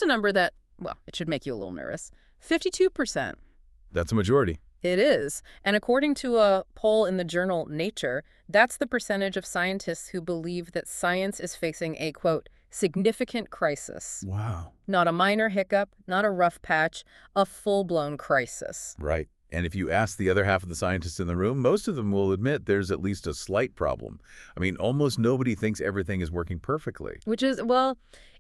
Here's a number that, well, it should make you a little nervous. 52%. That's a majority. It is. And according to a poll in the journal Nature, that's the percentage of scientists who believe that science is facing a, quote, significant crisis. Wow. Not a minor hiccup, not a rough patch, a full-blown crisis. Right. And if you ask the other half of the scientists in the room, most of them will admit there's at least a slight problem. I mean, almost nobody thinks everything is working perfectly. Which is, well,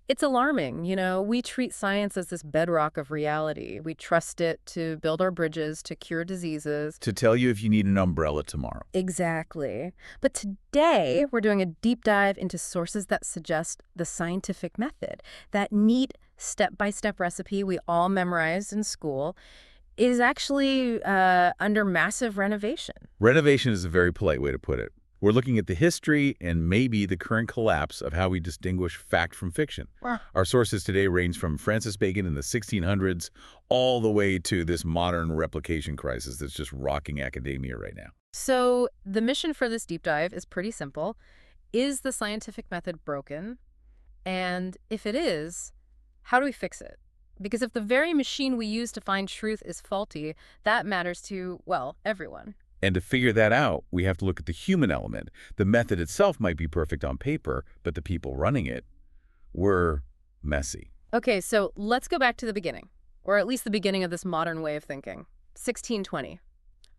it's alarming. You know, we treat science as this bedrock of reality. We trust it to build our bridges, to cure diseases. To tell you if you need an umbrella tomorrow. Exactly. But today, we're doing a deep dive into sources that suggest the scientific method. That neat step-by-step recipe we all memorized in school is actually under massive renovation. Renovation is a very polite way to put it. We're looking at the history and maybe the current collapse of how we distinguish fact from fiction. Wow. Our sources today range from Francis Bacon in the 1600s all the way to this modern replication crisis that's just rocking academia right now. So the mission for this deep dive is pretty simple. Is the scientific method broken? And if it is, how do we fix it? Because if the very machine we use to find truth is faulty, that matters to, well, everyone. And to figure that out, we have to look at the human element. The method itself might be perfect on paper, but the people running it were messy. Okay, so let's go back to the beginning, or at least the beginning of this modern way of thinking. 1620.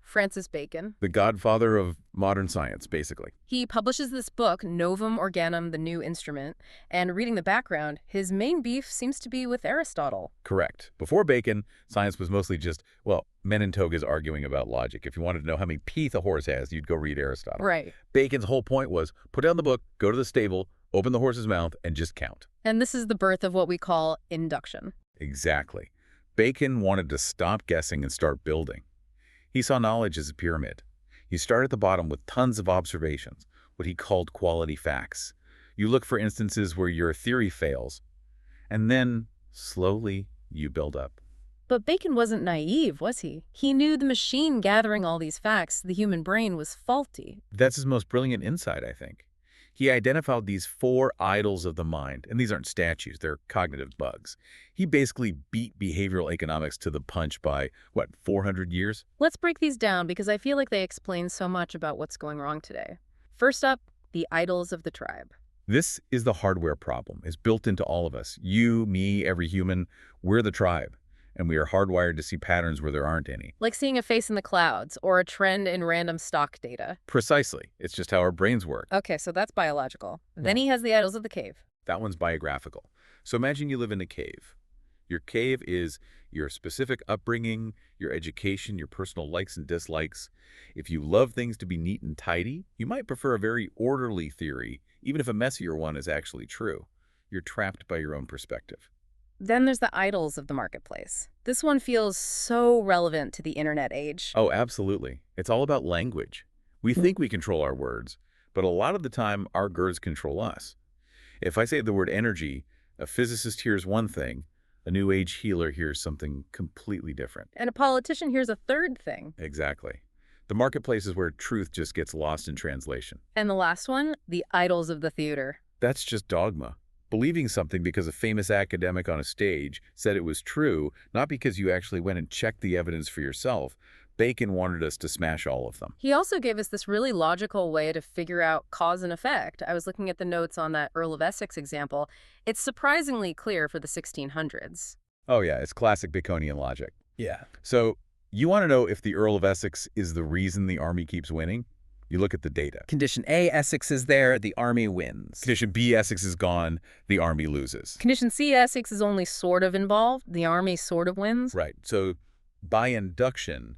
Francis Bacon. The godfather of modern science, basically. He publishes this book, Novum Organum, the New Instrument, and reading the background, his main beef seems to be with Aristotle. Correct. Before Bacon, science was mostly just, well, men in togas arguing about logic. If you wanted to know how many teeth a horse has, you'd go read Aristotle. Right. Bacon's whole point was put down the book, go to the stable, open the horse's mouth, and just count. And this is the birth of what we call induction. Exactly. Bacon wanted to stop guessing and start building. He saw knowledge as a pyramid. You start at the bottom with tons of observations, what he called quality facts. You look for instances where your theory fails, and then, slowly, you build up. But Bacon wasn't naive, was he? He knew the machine gathering all these facts, the human brain, was faulty. That's his most brilliant insight, I think. He identified these 4 idols of the mind, and these aren't statues, they're cognitive bugs. He basically beat behavioral economics to the punch by, 400 years? Let's break these down because I feel like they explain so much about what's going wrong today. First up, the idols of the tribe. This is the hardware problem. It's built into all of us. You, me, every human, we're the tribe. And we are hardwired to see patterns where there aren't any. Like seeing a face in the clouds or a trend in random stock data. Precisely. It's just how our brains work. Okay, so that's biological. Then he has the idols of the cave. That one's biographical. So imagine you live in a cave. Your cave is your specific upbringing, your education, your personal likes and dislikes. If you love things to be neat and tidy, you might prefer a very orderly theory, even if a messier one is actually true. You're trapped by your own perspective. Then there's the idols of the marketplace. This one feels so relevant to the internet age. Oh, absolutely. It's all about language. We think we control our words, but a lot of the time our words control us. If I say the word energy, a physicist hears one thing, a new age healer hears something completely different. And a politician hears a third thing. Exactly. The marketplace is where truth just gets lost in translation. And the last one, the idols of the theater. That's just dogma. Believing something because a famous academic on a stage said it was true, not because you actually went and checked the evidence for yourself. Bacon wanted us to smash all of them. He also gave us this really logical way to figure out cause and effect. I was looking at the notes on that Earl of Essex example. It's surprisingly clear for the 1600s. Oh yeah, it's classic Baconian logic. Yeah. So you want to know if the Earl of Essex is the reason the army keeps winning? You look at the data. Condition A, Essex is there, the army wins. Condition B, Essex is gone, the army loses. Condition C, Essex is only sort of involved. The army sort of wins. Right. So by induction,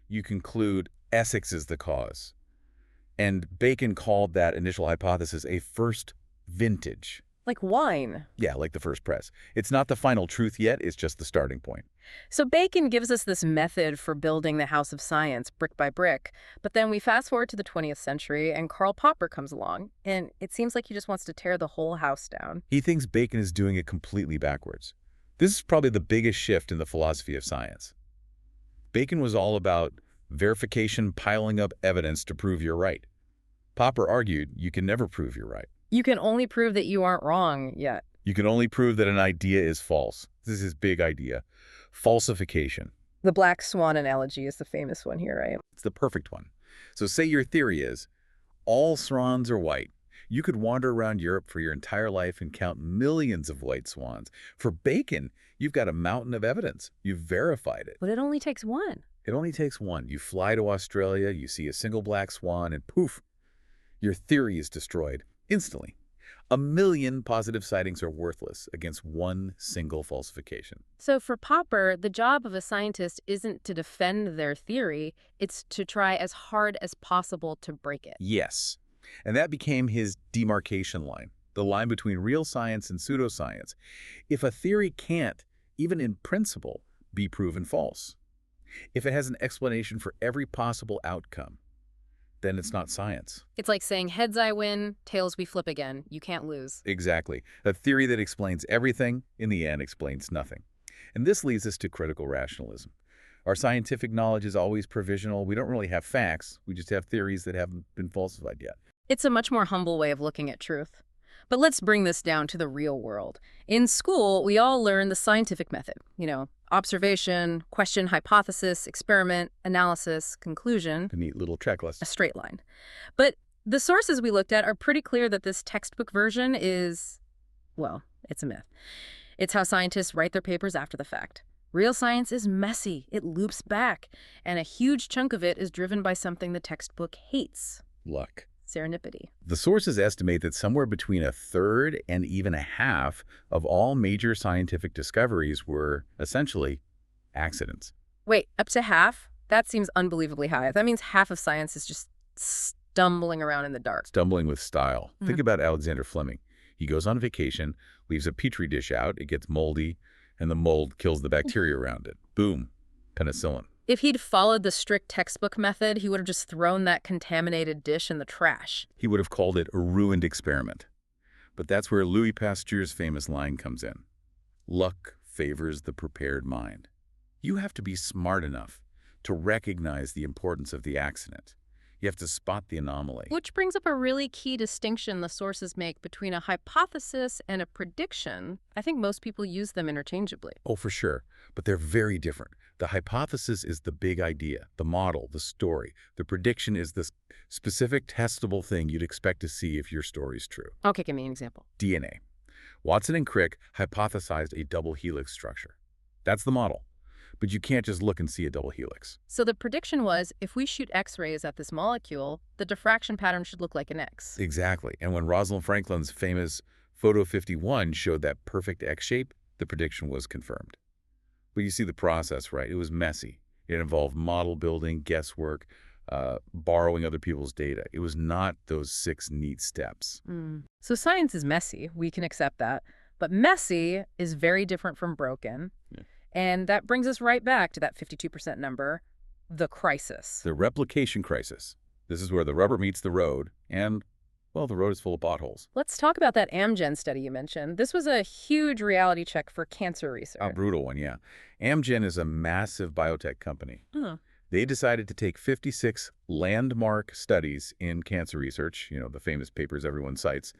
you conclude Essex is the cause. And Bacon called that initial hypothesis a first vintage. Like wine. Yeah, like the first press. It's not the final truth yet, it's just the starting point. So Bacon gives us this method for building the house of science, brick by brick. But then we fast forward to the 20th century, and Karl Popper comes along, and it seems like he just wants to tear the whole house down. He thinks Bacon is doing it completely backwards. This is probably the biggest shift in the philosophy of science. Bacon was all about verification, piling up evidence to prove you're right. Popper argued you can never prove you're right. You can only prove that you aren't wrong yet. You can only prove that an idea is false. This is his big idea. Falsification. The black swan analogy is the famous one here, right? It's the perfect one. So say your theory is, all swans are white. You could wander around Europe for your entire life and count millions of white swans. For Bacon, you've got a mountain of evidence. You've verified it. But it only takes one. It only takes one. You fly to Australia, you see a single black swan, and poof, your theory is destroyed instantly. 1,000,000 positive sightings are worthless against one single falsification. So for Popper, the job of a scientist isn't to defend their theory, it's to try as hard as possible to break it. Yes. And that became his demarcation line, the line between real science and pseudoscience. If a theory can't, even in principle, be proven false, if it has an explanation for every possible outcome, then it's not science. It's like saying heads I win, tails we flip again. You can't lose. Exactly. A theory that explains everything, in the end, explains nothing. And this leads us to critical rationalism. Our scientific knowledge is always provisional. We don't really have facts. We just have theories that haven't been falsified yet. It's a much more humble way of looking at truth. But let's bring this down to the real world. In school, we all learn the scientific method. Observation, question, hypothesis, experiment, analysis, conclusion. A neat little checklist. A straight line. But the sources we looked at are pretty clear that this textbook version is, well, it's a myth. It's how scientists write their papers after the fact. Real science is messy. It loops back. And a huge chunk of it is driven by something the textbook hates. Luck. Serendipity. The sources estimate that somewhere between a third and even a half of all major scientific discoveries were essentially accidents. Wait, up to half? That seems unbelievably high. That means half of science is just stumbling around in the dark. Stumbling with style. Think about Alexander Fleming. He goes on vacation, leaves a petri dish out, it gets moldy, and the mold kills the bacteria around it. Boom. Penicillin. If he'd followed the strict textbook method, he would have just thrown that contaminated dish in the trash. He would have called it a ruined experiment. But that's where Louis Pasteur's famous line comes in. Luck favors the prepared mind. You have to be smart enough to recognize the importance of the accident. You have to spot the anomaly. Which brings up a really key distinction the sources make between a hypothesis and a prediction. I think most people use them interchangeably. Oh, for sure. But they're very different. The hypothesis is the big idea, the model, the story. The prediction is the specific testable thing you'd expect to see if your story's true. Okay, give me an example. DNA. Watson and Crick hypothesized a double helix structure. That's the model. But you can't just look and see a double helix. So the prediction was, if we shoot X-rays at this molecule, the diffraction pattern should look like an X. Exactly. And when Rosalind Franklin's famous Photo 51 showed that perfect X shape, the prediction was confirmed. But you see the process, right? It was messy. It involved model building, guesswork, borrowing other people's data. It was not those 6 neat steps. So science is messy. We can accept that. But messy is very different from broken. Yeah. And that brings us right back to that 52% number, the crisis. The replication crisis. This is where the rubber meets the road, and, well, the road is full of potholes. Let's talk about that Amgen study you mentioned. This was a huge reality check for cancer research. A brutal one, yeah. Amgen is a massive biotech company. Huh. They decided to take 56 landmark studies in cancer research, the famous papers everyone cites,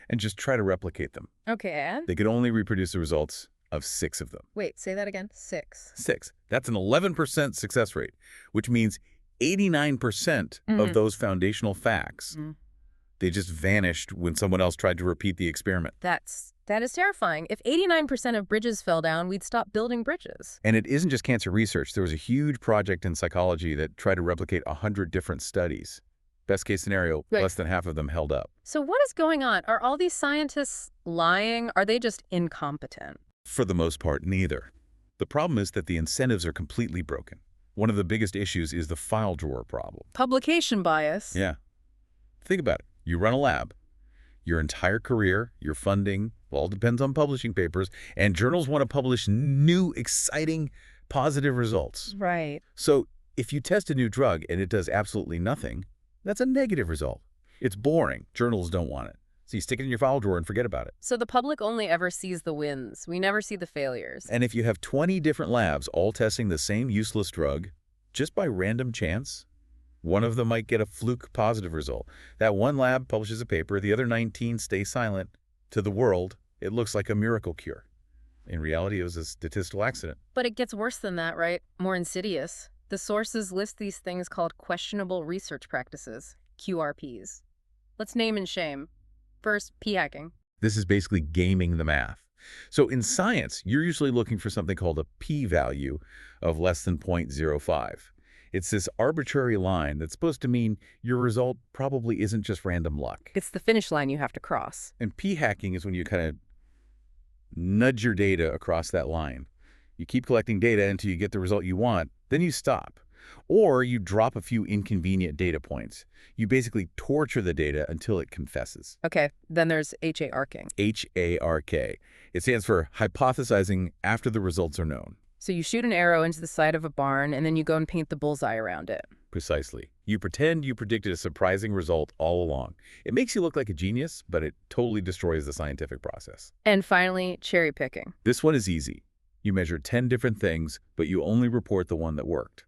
and just try to replicate them. Okay, and? They could only reproduce the results of 6 of them. Wait, say that again. 6. 6. That's an 11% success rate, which means 89% of those foundational facts, they just vanished when someone else tried to repeat the experiment. That is terrifying. If 89% of bridges fell down, we'd stop building bridges. And it isn't just cancer research. There was a huge project in psychology that tried to replicate 100 different studies. Best case scenario, Right. less than half of them held up. So what is going on? Are all these scientists lying? Are they just incompetent? For the most part, neither. The problem is that the incentives are completely broken. One of the biggest issues is the file drawer problem. Publication bias. Yeah. Think about it. You run a lab. Your entire career, your funding, all depends on publishing papers, and journals want to publish new, exciting, positive results. Right. So if you test a new drug and it does absolutely nothing, that's a negative result. It's boring. Journals don't want it. So you stick it in your file drawer and forget about it. So the public only ever sees the wins. We never see the failures. And if you have 20 different labs all testing the same useless drug, just by random chance, one of them might get a fluke positive result. That one lab publishes a paper, the other 19 stay silent. To the world, It looks like a miracle cure. In reality, it was a statistical accident. But it gets worse than that, right? More insidious. The sources list these things called questionable research practices, QRPs. Let's name and shame. First, p-hacking. This is basically gaming the math. So in science, you're usually looking for something called a p-value of less than 0.05. It's this arbitrary line that's supposed to mean your result probably isn't just random luck. It's the finish line you have to cross. And p-hacking is when you kind of nudge your data across that line. You keep collecting data until you get the result you want, then you stop. Or you drop a few inconvenient data points. You basically torture the data until it confesses. Okay, then there's HARking. HARK. It stands for hypothesizing after the results are known. So you shoot an arrow into the side of a barn, and then you go and paint the bullseye around it. Precisely. You pretend you predicted a surprising result all along. It makes you look like a genius, but it totally destroys the scientific process. And finally, cherry picking. This one is easy. You measure 10 different things, but you only report the one that worked.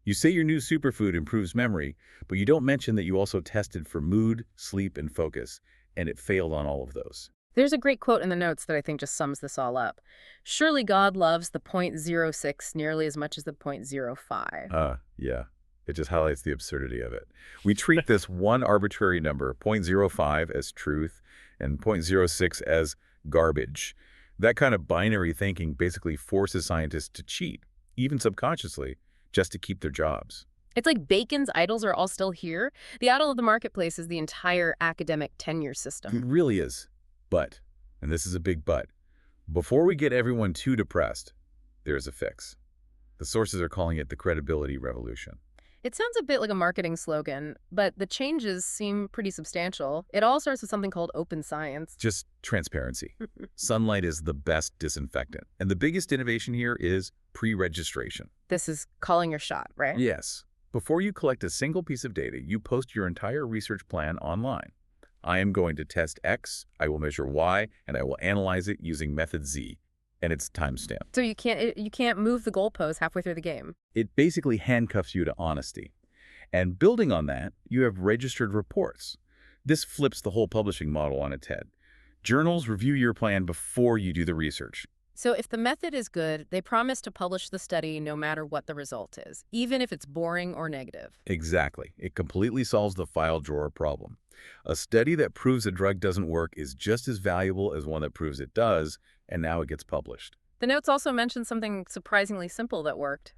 You say your new superfood improves memory, but you don't mention that you also tested for mood, sleep, and focus, and it failed on all of those. There's a great quote in the notes that I think just sums this all up. Surely God loves the 0.06 nearly as much as the 0.05. Yeah. It just highlights the absurdity of it. We treat this one arbitrary number, 0.05, as truth and 0.06 as garbage. That kind of binary thinking basically forces scientists to cheat, even subconsciously, just to keep their jobs. It's like Bacon's idols are all still here. The idol of the marketplace is the entire academic tenure It system. really is. But, and this is a big but, before we get everyone too depressed, there's a fix. The sources are calling it the credibility revolution. It sounds a bit like a marketing slogan, but the changes seem pretty substantial. It all starts with something called open science. Just transparency. Sunlight is the best disinfectant. And the biggest innovation here is pre-registration. This is calling your shot, right? Yes. Before you collect a single piece of data, you post your entire research plan online. I am going to test X, I will measure Y, and I will analyze it using method Z. And it's timestamped. So you can't move the goalpost halfway through the game. It basically handcuffs you to honesty. And building on that, you have registered reports. This flips the whole publishing model on its head. Journals review your plan before you do the research. So if the method is good, they promise to publish the study no matter what the result is, even if it's boring or negative. Exactly. It completely solves the file drawer problem. A study that proves a drug doesn't work is just as valuable as one that proves it does, and now it gets published. The notes also mention something surprisingly simple that worked.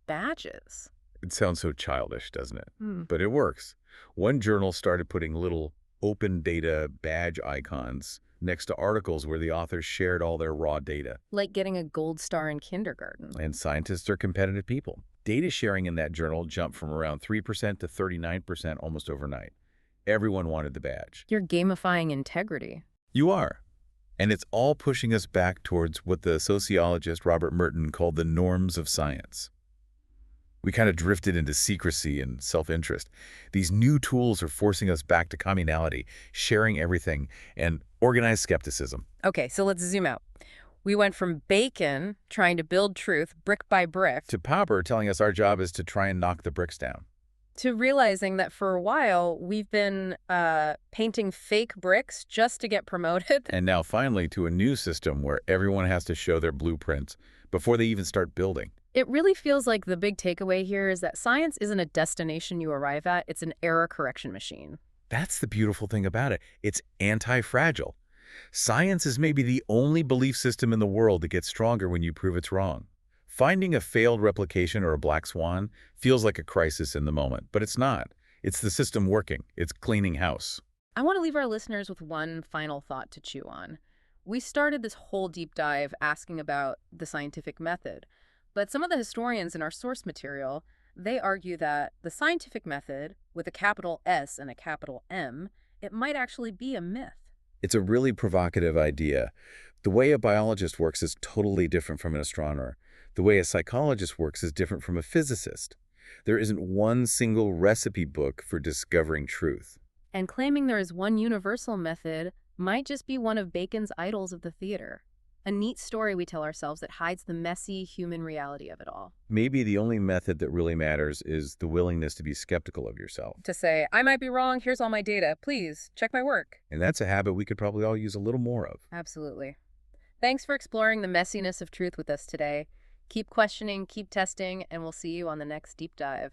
Badges. It sounds so childish, doesn't it? Hmm. But it works. One journal started putting little open data badge icons next to articles where the authors shared all their raw data. Like getting a gold star in kindergarten. And scientists are competitive people. Data sharing in that journal jumped from around 3% to 39% almost overnight. Everyone wanted the badge. You're gamifying integrity. You are. And it's all pushing us back towards what the sociologist Robert Merton called the norms of science. We kind of drifted into secrecy and self-interest. These new tools are forcing us back to communality, sharing everything, and organized skepticism. Okay, so let's zoom out. We went from Bacon trying to build truth brick by brick To Popper telling us our job is to try and knock the bricks down. to realizing that for a while we've been painting fake bricks just to get promoted. And now finally to a new system where everyone has to show their blueprints before they even start building. It really feels like the big takeaway here is that science isn't a destination you arrive at, it's an error correction machine. That's the beautiful thing about it. It's anti-fragile. Science is maybe the only belief system in the world that gets stronger when you prove it's wrong. Finding a failed replication or a black swan feels like a crisis in the moment, but it's not. It's the system working. It's cleaning house. I want to leave our listeners with one final thought to chew on. We started this whole deep dive asking about the scientific method, but some of the historians in our source material, they argue that the scientific method, with a capital S and a capital M, it might actually be a myth. It's a really provocative idea. The way a biologist works is totally different from an astronomer. The way a psychologist works is different from a physicist. There isn't one single recipe book for discovering truth. And claiming there is one universal method might just be one of Bacon's idols of the theater. A neat story we tell ourselves that hides the messy human reality of it all. Maybe the only method that really matters is the willingness to be skeptical of yourself. To say, I might be wrong, here's all my data, please check my work. And that's a habit we could probably all use a little more of. Absolutely. Thanks for exploring the messiness of truth with us today. Keep questioning, keep testing, and we'll see you on the next deep dive.